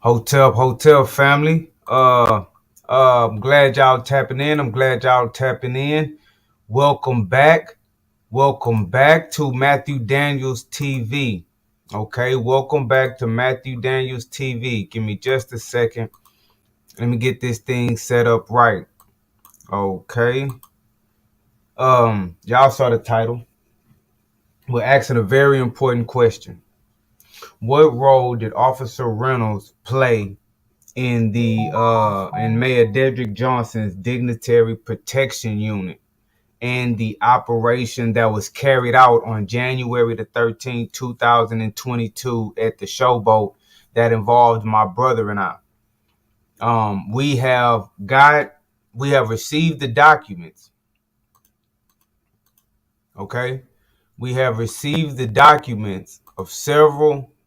Hotel family. I'm glad y'all tapping in. I'm glad y'all tapping in. Welcome back. Welcome back to Matthew Daniels TV. Okay, welcome back to Matthew Daniels TV. Give me just a second. Let me get this thing set up right. Okay. Y'all saw the title. We're asking a very important question. What role did Officer Reynolds play in Mayor Dedrick Johnson's Dignitary Protection Unit and the operation that was carried out on January the 13th, 2022 at the Showboat that involved my brother and I? We have received the documents. Okay. We have received the documents of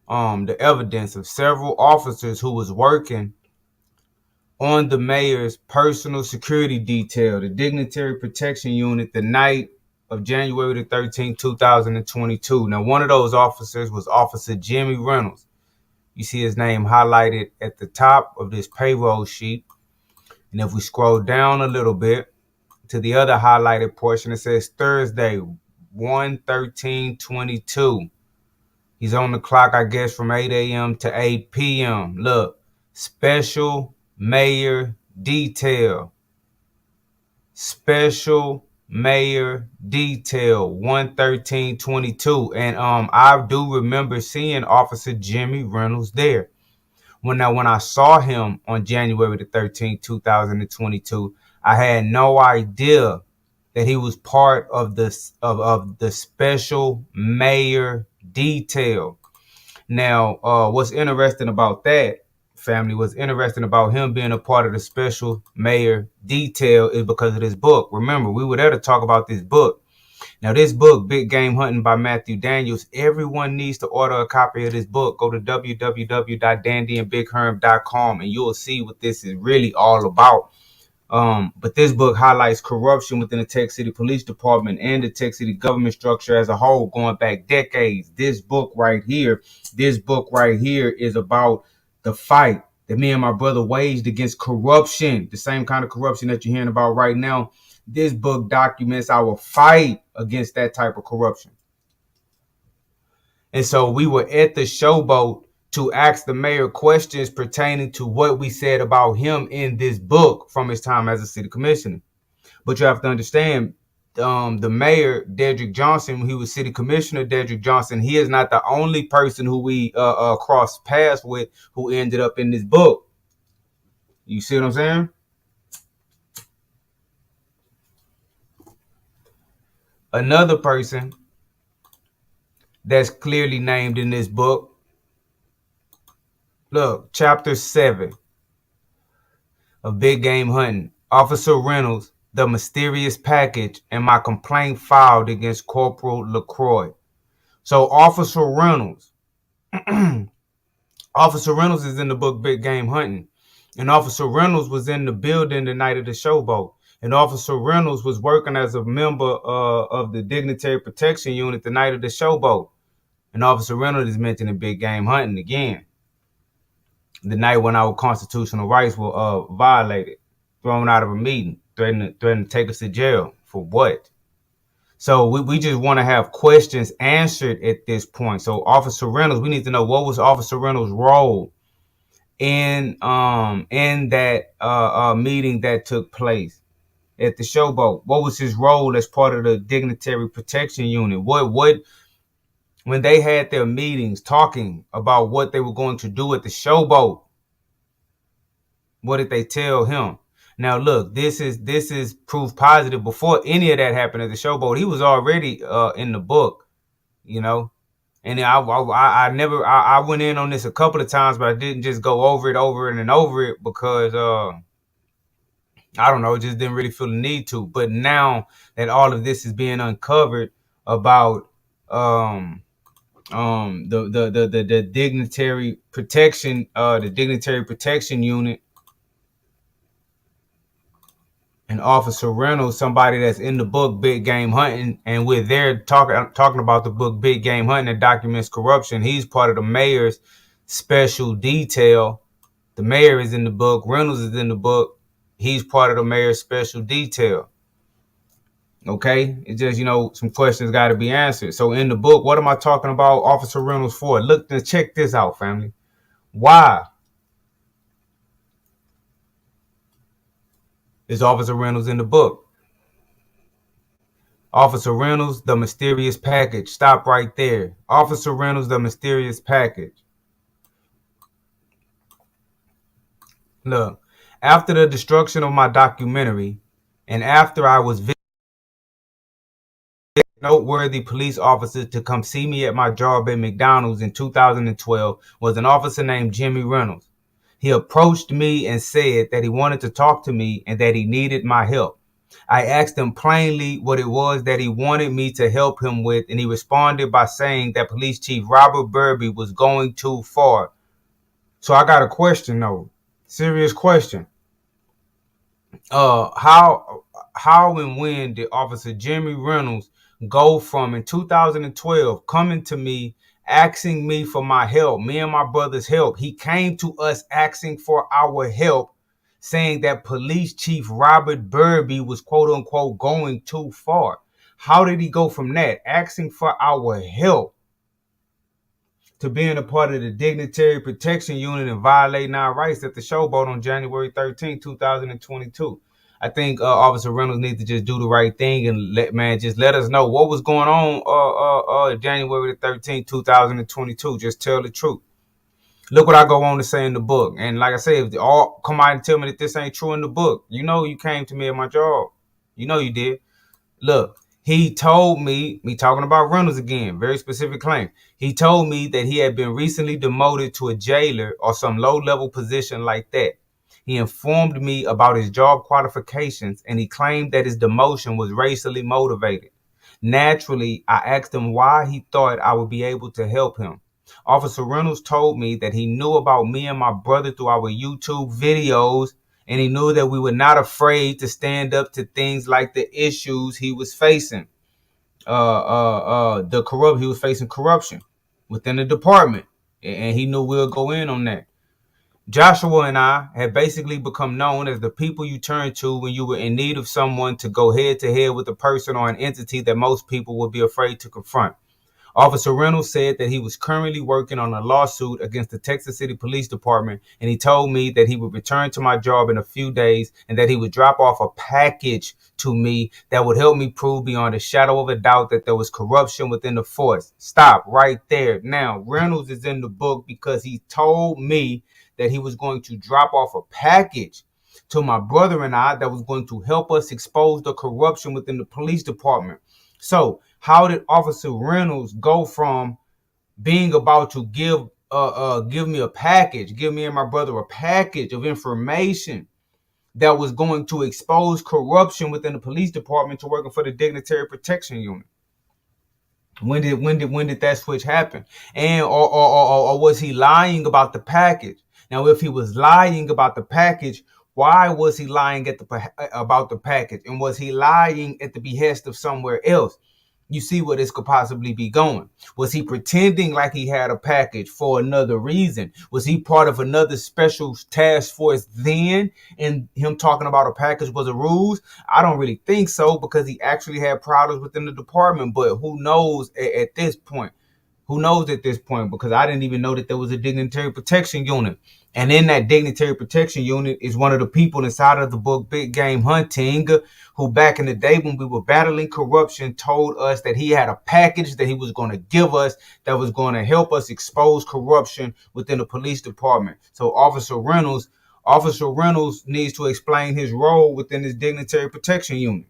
the evidence of several officers who was working on the mayor's personal security detail, the Dignitary Protection Unit, the night of January the 13th, 2022. Now, one of those officers was Officer Jimmy Reynolds. You see his name highlighted at the top of this payroll sheet. And if we scroll down a little bit to the other highlighted portion, it says Thursday, 1/13/22. He's on the clock, I guess, from 8 a.m. to 8 p.m. Look, special mayor detail. Special mayor detail 1/13/22. And I do remember seeing Officer Jimmy Reynolds there. When I saw him on January the 13th, 2022, I had no idea that he was part of the special mayor detail. Now, what's interesting about that, family, what's interesting about him being a part of the special mayor detail is because of this book. Remember, we were there to talk about this book. Now, this book, Big Game Hunting by Matthew Daniels, everyone needs to order a copy of this book. Go to www.dandyandbigherm.com and you'll see what this is really all about. But this book highlights corruption within the Tech City Police Department and the Tech City government structure as a whole, going back decades. This book right here is about the fight that me and my brother waged against corruption, the same kind of corruption that you're hearing about right now. This book documents our fight against that type of corruption. And so we were at the Showboat to ask the mayor questions pertaining to what we said about him in this book from his time as a city commissioner. But you have to understand, the mayor, Dedrick Johnson, when he was city commissioner, Dedrick Johnson, he is not the only person who we crossed paths with who ended up in this book. You see what I'm saying? Another person that's clearly named in this book. Look, chapter 7 of Big Game Hunting. Officer Reynolds, the mysterious package, and my complaint filed against Corporal LaCroix. So Officer Reynolds, Officer Reynolds is in the book Big Game Hunting. And Officer Reynolds was in the building the night of the Showboat. And Officer Reynolds was working as a member of the Dignitary Protection Unit the night of the Showboat. And Officer Reynolds is mentioned in Big Game Hunting again. The night when our constitutional rights were violated, thrown out of a meeting, threatening to take us to jail. For what? So we just want to have questions answered at this point. So Officer Reynolds, we need to know, what was Officer Reynolds' role in that meeting that took place at the Showboat? What was his role as part of the Dignitary Protection Unit? What when they had their meetings talking about what they were going to do at the Showboat, what did they tell him? Now, look, this is proof positive. Before any of that happened at the Showboat, he was already in the book, you know. And I went in on this a couple of times, but I didn't just go over it because I don't know, just didn't really feel the need to. But now that all of this is being uncovered about the dignitary protection, the Dignitary Protection Unit, and Officer Reynolds, somebody that's in the book Big Game Hunting, and we're there talking about the book Big Game Hunting that documents corruption. He's part of the mayor's special detail. The mayor is in the book. Reynolds is in the book. He's part of the mayor's special detail. Okay, it's just, some questions got to be answered. So in the book, what am I talking about Officer Reynolds for? Look, check this out, family. Why is Officer Reynolds in the book? Officer Reynolds, the mysterious package. Stop right there. Officer Reynolds, the mysterious package. Look, after the destruction of my documentary, and after I was noteworthy police officers to come see me at my job at McDonald's in 2012 was an officer named Jimmy Reynolds. He approached me and said that he wanted to talk to me and that he needed my help. I asked him plainly what it was that he wanted me to help him with, and he responded by saying that Police Chief Robert Burby was going too far. So I got a question though. Serious question. How and when did Officer Jimmy Reynolds go from in 2012 coming to me asking me for my help, me and my brother's help? He came to us asking for our help, saying that Police Chief Robert Burby was quote unquote going too far. How did he go from that, asking for our help, to being a part of the Dignitary Protection Unit and violating our rights at the Showboat on January 13, 2022? I think Officer Reynolds needs to just do the right thing and just let us know what was going on January 13, 2022. Just tell the truth. Look what I go on to say in the book. And like I said, if they all come out and tell me that this ain't true in the book, you came to me at my job. You did. Look, he told me talking about Reynolds again, very specific claim. He told me that he had been recently demoted to a jailer or some low-level position like that. He informed me about his job qualifications, and he claimed that his demotion was racially motivated. Naturally, I asked him why he thought I would be able to help him. Officer Reynolds told me that he knew about me and my brother through our YouTube videos, and he knew that we were not afraid to stand up to things like the issues he was facing. He was facing corruption within the department, and he knew we'll go in on that. Joshua and I had basically become known as the people you turn to when you were in need of someone to go head to head with a person or an entity that most people would be afraid to confront. Officer Reynolds said that he was currently working on a lawsuit against the Texas City Police Department, and he told me that he would return to my job in a few days and that he would drop off a package to me that would help me prove beyond a shadow of a doubt that there was corruption within the force. Stop right there. Now, Reynolds is in the book because he told me that he was going to drop off a package to my brother and I that was going to help us expose the corruption within the police department. So how did Officer Reynolds go from being about to give me a package, give me and my brother a package of information that was going to expose corruption within the police department to working for the Dignitary Protection Unit? When did that switch happen? And or was he lying about the package? Now, if he was lying about the package, why was he lying about the package? And was he lying at the behest of somewhere else? You see where this could possibly be going. Was he pretending like he had a package for another reason? Was he part of another special task force then, and him talking about a package was a ruse? I don't really think so, because he actually had problems within the department. But who knows at this point? Who knows at this point? Because I didn't even know that there was a Dignitary Protection Unit. And in that Dignitary Protection Unit is one of the people inside of the book Big Game Hunting, who back in the day when we were battling corruption told us that he had a package that he was going to give us that was going to help us expose corruption within the police department. So Officer Reynolds needs to explain his role within this Dignitary Protection Unit.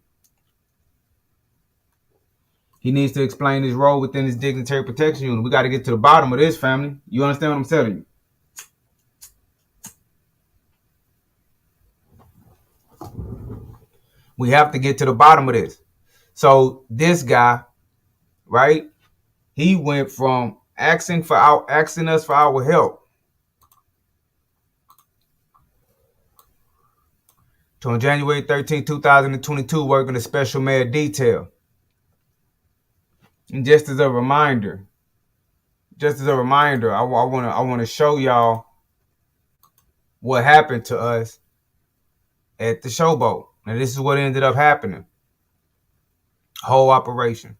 He needs to explain his role within his Dignitary Protection Unit. We got to get to the bottom of this, family. You understand what I'm telling you? We have to get to the bottom of this. So this guy, right? He went from asking us for our help to on January 13, 2022, working a special mayor detail. And just as a reminder, I want to show y'all what happened to us at the showboat. Now, this is what ended up happening. Whole operation.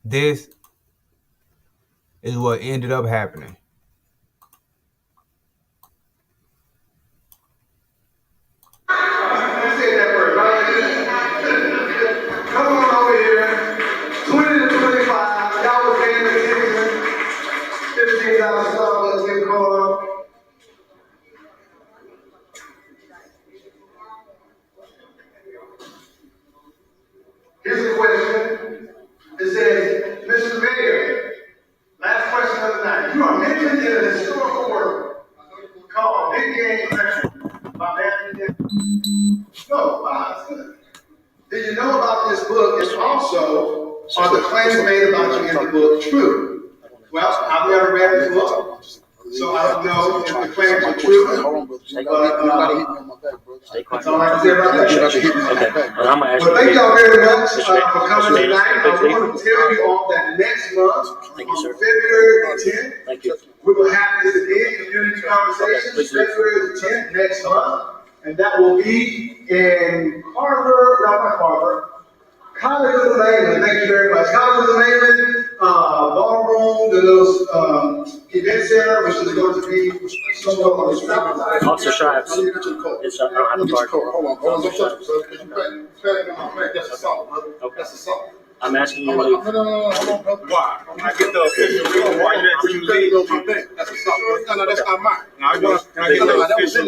This is what ended up happening. Come on over here. 20 to 25. Y'all was paying attention. $15 Starbucks gift card. Here's a question. It says, Mr. Mayor, last question of the night. You are mentioned in a historical work called Big Game Country by Barry. No, wow, that's good. Did you know about this book? And also, are the claims made about you in the book true? Well, I've never read this book, so I don't know if the claims are true. But that's all I can say about that. Well, thank y'all very much for coming tonight. I want to tell you all that next month, on February 10th, we will have this again, community conversations, February 10th next month. And that will be in College of the Mainland. Thank you very much. College of the Mainland, ballroom, the little event center, which is going to be somewhere on the south side. Officer Stripes. It's I don't have a card. Hold on, don't touch it, brother, because you pay on my back. That's assault, brother. Okay. That's assault. I'm asking you to leave. No, hold on, brother. Why? I get the official reason why you leave. That's assault. No, that's not mine. I'm asking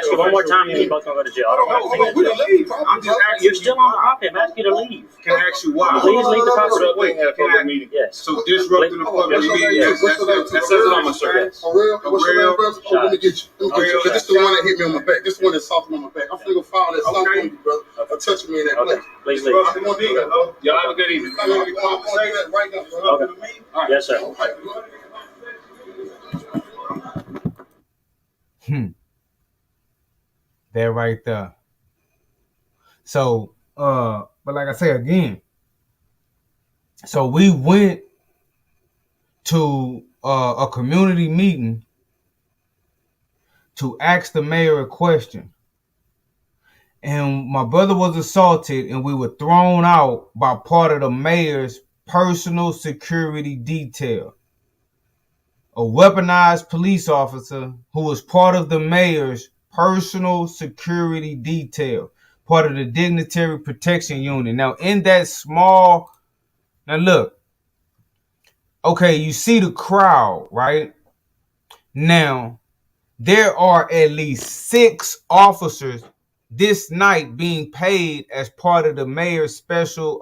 you one more time, and you both gonna go to jail. I don't have to take I'm just asking. You're still on the property. I'm asking you to leave. Can I ask you why? Please leave the property. Wait, can I? Yes. So disrupting the public meeting. Yes. That says it on my shirt. For real? What's your name, brother? Oh, let me get you. Because this is the one that hit me on my back. This one that soft me on my back. I'm finna go file that something on you, brother. For touching me in that place. Please leave. Y'all have a good evening. Say that right now, brother. Okay. Yes, sir. That right there. So, but like I say again, so we went to a community meeting to ask the mayor a question. And my brother was assaulted, and we were thrown out by part of the mayor's personal security detail. A weaponized police officer who was part of the mayor's personal security detail, part of the dignitary protection unit. Now, in that small, now look, okay, you see the crowd, right? Now, there are at least 6 officers this night being paid as part of the mayor's special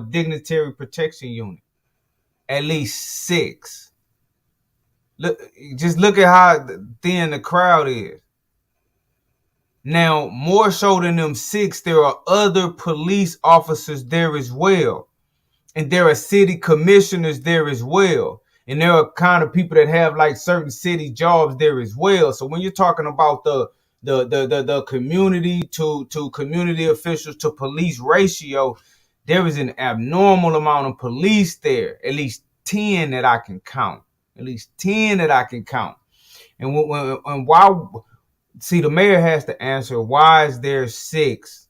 dignitary protection unit. At least 6. Look, just look at how thin the crowd is. Now, more so than them 6, there are other police officers there as well. And there are city commissioners there as well. And there are kind of people that have like certain city jobs there as well. So when you're talking about the community to community officials to police ratio, there is an abnormal amount of police there. At least 10 that I can count. At least 10 that I can count. And why? See, the mayor has to answer, why is there 6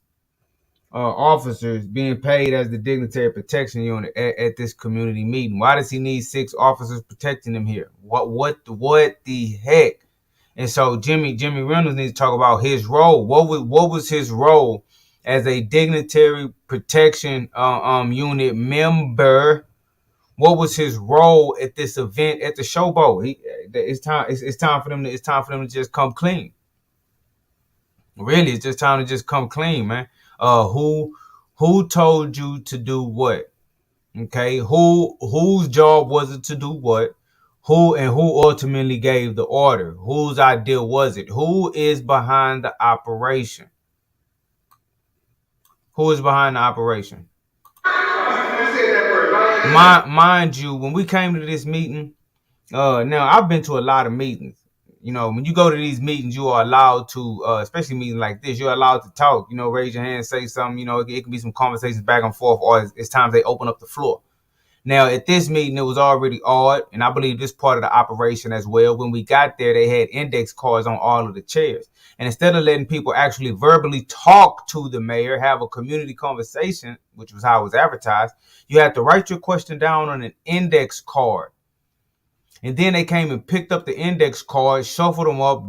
officers being paid as the dignitary protection unit at this community meeting? Why does he need 6 officers protecting him here? What the heck? And so Jimmy Reynolds needs to talk about his role. What was his role as a dignitary protection unit member? What was his role at this event at the showboat? It's time for them to just come clean. Really, it's just time to just come clean, man. Who told you to do what? Okay, whose job was it to do what? Who ultimately gave the order? Whose idea was it? Who is behind the operation? Who is behind the operation? Mind you, when we came to this meeting, now I've been to a lot of meetings. You know, when you go to these meetings, you are allowed to, especially meetings like this, you're allowed to talk, raise your hand, say something, it can be some conversations back and forth, or it's times they open up the floor. Now, at this meeting, it was already odd, and I believe this part of the operation as well. When we got there, they had index cards on all of the chairs. And instead of letting people actually verbally talk to the mayor, have a community conversation, which was how it was advertised, you had to write your question down on an index card. And then they came and picked up the index cards, shuffled them up,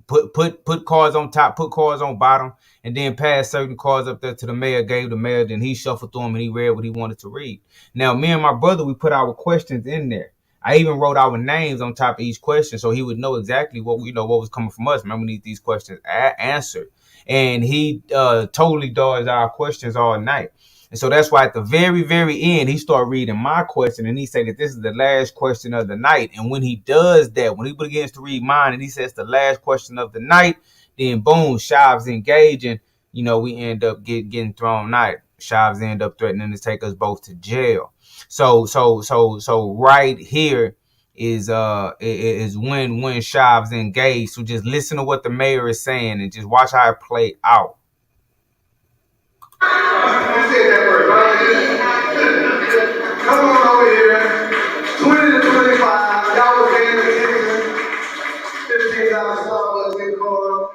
put cards on top, put cards on bottom, and then passed certain cards up there to the mayor, gave the mayor, then he shuffled through them and he read what he wanted to read. Now, me and my brother, we put our questions in there. I even wrote our names on top of each question so he would know exactly what what was coming from us. Man, we need these questions answered. And he totally dodged our questions all night. And so that's why at the very, very end, he started reading my question and he said that this is the last question of the night. And when he does that, when he begins to read mine and he says the last question of the night, then boom, Shavs engaging, we end up getting thrown out. Shavs end up threatening to take us both to jail. So right here is when Shavs engaged. So just listen to what the mayor is saying and just watch how it play out. You said that word, right? Come on over here. 20 to 25. Y'all was paying attention. $15 Starbucks in car.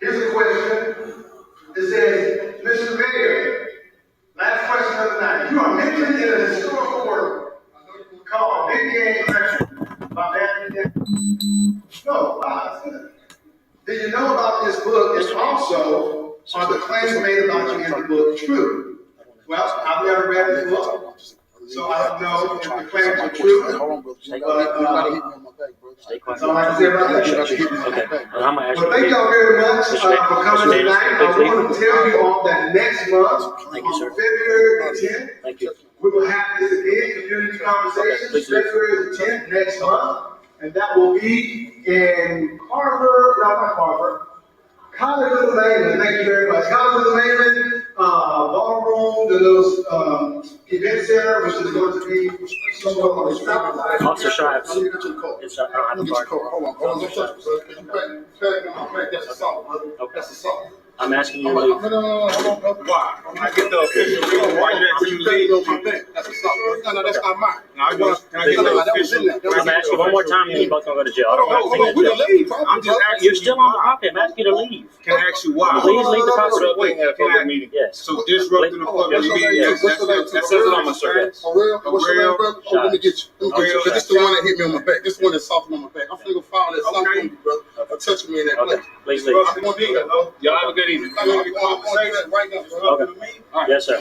Here's a question. It says, Mr. Mayor, last question of the night. You are mentioned in a historical work called Big Game Pressure by Barry. No, wow, that's good. Did you know about this book? It's also, are the claims made about you in the book true? Well, I've never read this book, so I don't know if the claims are true. That's all I can say about that. Okay. Well, thank y'all very much for coming tonight. I want to tell you all that next month, on February the 10th, Thank you. we will have this again, community conversations, February the 10th next month. And that will be in Harvard, College of the Mainland. Thank you very much. College of the Mainland, ballroom, the little event center, which is going to be somewhere on the south side. Officer Shives. Let me get you the code. It's, I don't have the card. Hold on, don't touch it. That's assault, brother. Okay. That's assault. I'm asking you to leave. No. Why? I get the official reason why you leave. That's assault. No, that's not mine. I'm asking you one more time, and you're both gonna go to jail. I don't want to We're gonna leave. I'm just asking. You're still on the property. I'm asking you to leave. Can I ask you why? Please leave the property. Meeting. Yes. So disrupting the public meeting. Yes. That says it on my shirt. For real? What's your name, brother? Oh, let me get you. Because this is the one that hit me on my back. This one that softened on my back. I'm finna go file that something, brother. For touching me in that place. Please leave. Y'all have a good evening. Right now, brother. Okay. Yes, sir.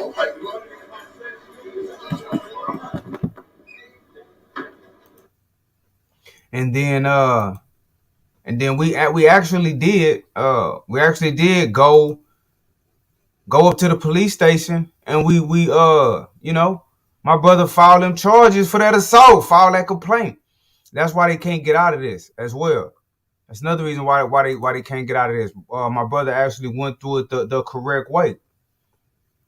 And then we actually did go up to the police station and we my brother filed them charges for that assault, filed that complaint. That's why they can't get out of this as well. That's another reason why they can't get out of this. My brother actually went through it the correct way.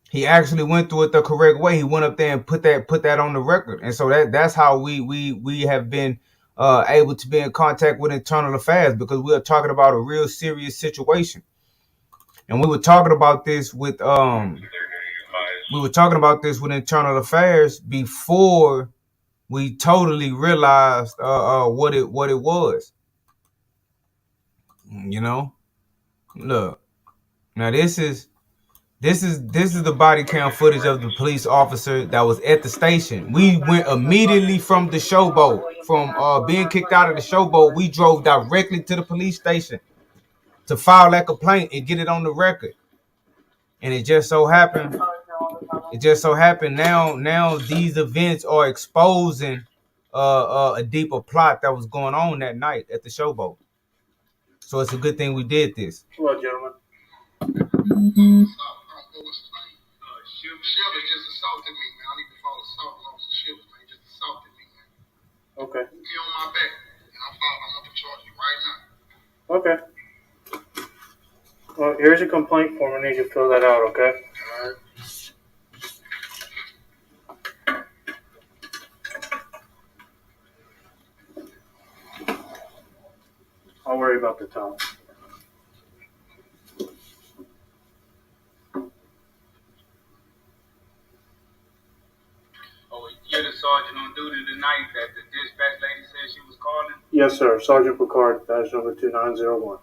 He actually went through it the correct way. He went up there and put that on the record. And so that's how we have been able to be in contact with Internal Affairs, because we are talking about a real serious situation. And we were talking about this with Internal Affairs before we totally realized what it was. Look, now this is the body cam footage of the police officer that was at the station. We went immediately from the showboat, from being kicked out of the showboat. We drove directly to the police station to file that complaint and get it on the record. And it just so happened now these events are exposing a deeper plot that was going on that night at the showboat. So it's a good thing we did this. Hello, gentlemen. Shivers just assaulted me, man. I need to file assault on Officer Shivers, man. He just assaulted me, man. Okay. Put me on my back, and I'm up to charge you right now. Okay. Well, here's your complaint form. I need you to fill that out, okay? All right. I'll worry about the time. sergeant on duty tonight that the dispatch lady said she was calling? Yes, sir. Sergeant Picard, badge number 2901.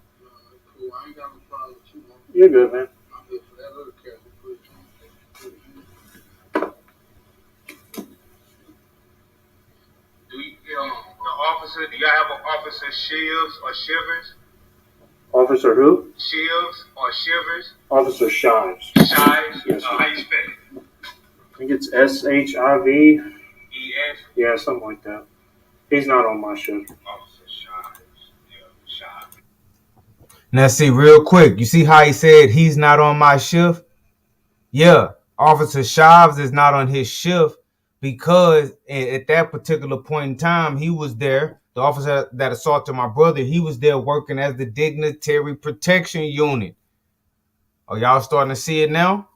Cool. I ain't got no problem with you, man. You're good, man. I'm good for that other cat. The officer, do y'all have an officer Shields or Shivers? Officer who? Shields or Shivers? Officer Shives. Shives? Yes, sir. How you spell it? I think it's SHIV. ES? Yeah, something like that. He's not on my shift. Officer Shives. Yeah, Shives. Now see, real quick, you see how he said he's not on my shift? Yeah, Officer Shives is not on his shift because at that particular point in time, he was there. The officer that assaulted my brother, he was there working as the dignitary protection unit. Are y'all starting to see it now?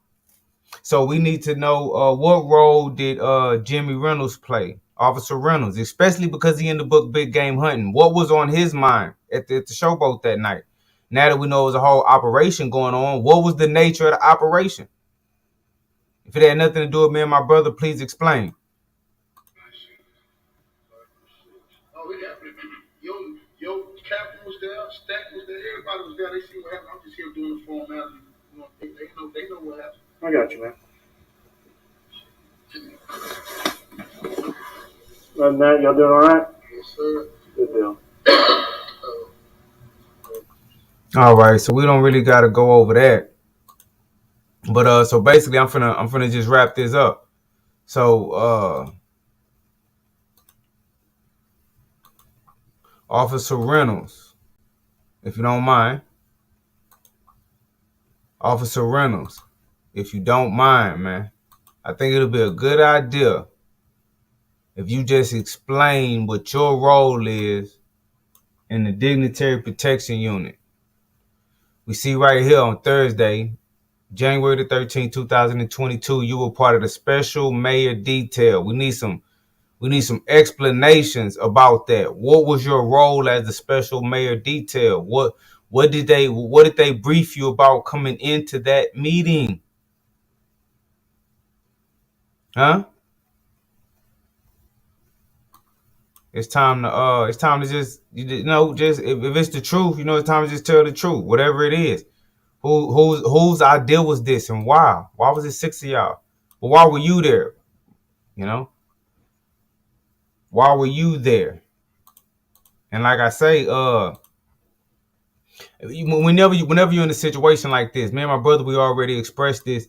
So we need to know what role did Jimmy Reynolds play, Officer Reynolds, especially because he in the book Big Game Hunting. What was on his mind at the showboat that night? Now that we know there's a whole operation going on, what was the nature of the operation? If it had nothing to do with me and my brother, please explain. Oh, yeah. Your captain was there, Stack was there, everybody was there. They see what happened. I'm just here doing the formality. You know, they know what happened. I got you, man. Other than that, y'all doing all right? Yes, sir. Good deal. All right, so we don't really got to go over that. But so basically I'm finna just wrap this up. So Officer Reynolds, if you don't mind. Officer Reynolds, if you don't mind, man, I think it'll be a good idea if you just explain what your role is in the Dignitary Protection Unit. We see right here on Thursday, January the 13th, 2022, you were part of the Special Mayor Detail. We need some explanations about that. What was your role as the Special Mayor Detail? What did they brief you about coming into that meeting? Huh? It's time to just just if it's the truth, it's time to just tell the truth, whatever it is. Whose idea was this and why? Why was it 6 of y'all? But why were you there? Why were you there? And like I say, whenever you're in a situation like this, me and my brother, we already expressed this.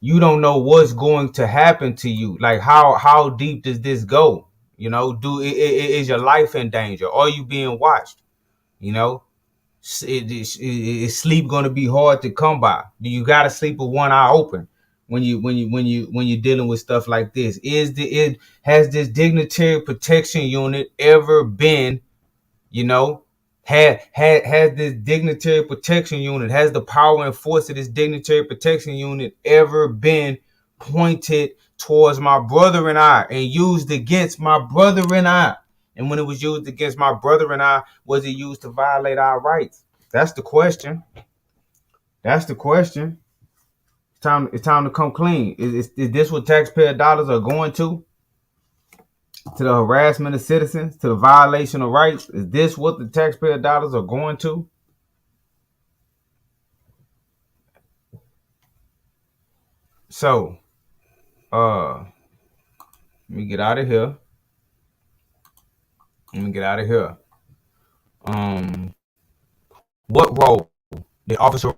You don't know what's going to happen to you. Like how deep does this go? Is your life in danger? Are you being watched? Is sleep going to be hard to come by? Do you got to sleep with one eye open when you're dealing with stuff like this? Has this dignitary protection unit ever been, has this dignitary protection unit, has the power and force of this dignitary protection unit ever been pointed towards my brother and I and used against my brother and I? And when it was used against my brother and I, was it used to violate our rights? That's the question. It's time to come clean. Is this what taxpayer dollars are going to? To the harassment of citizens, to the violation of rights? Is this what the taxpayer dollars are going to? So, let me get out of here. What role did Officer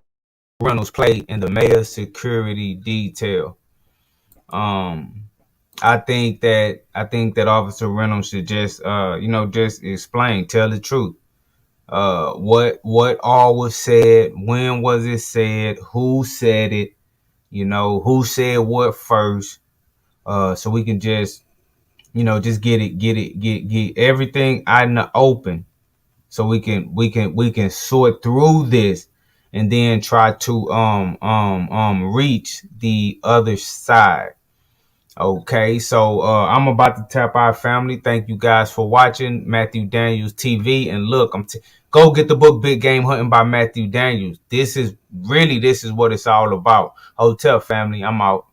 Reynolds play in the mayor's security detail? I think that Officer Reynolds should just just explain, tell the truth. What all was said, when was it said, who said it, who said what first, so we can just just get everything out in the open, so we can sort through this and then try to reach the other side. Okay, so I'm about to tap our family. Thank you guys for watching Matthew Daniels TV. And look, go get the book Big Game Hunting by Matthew Daniels. This is what it's all about. Hotel family, I'm out.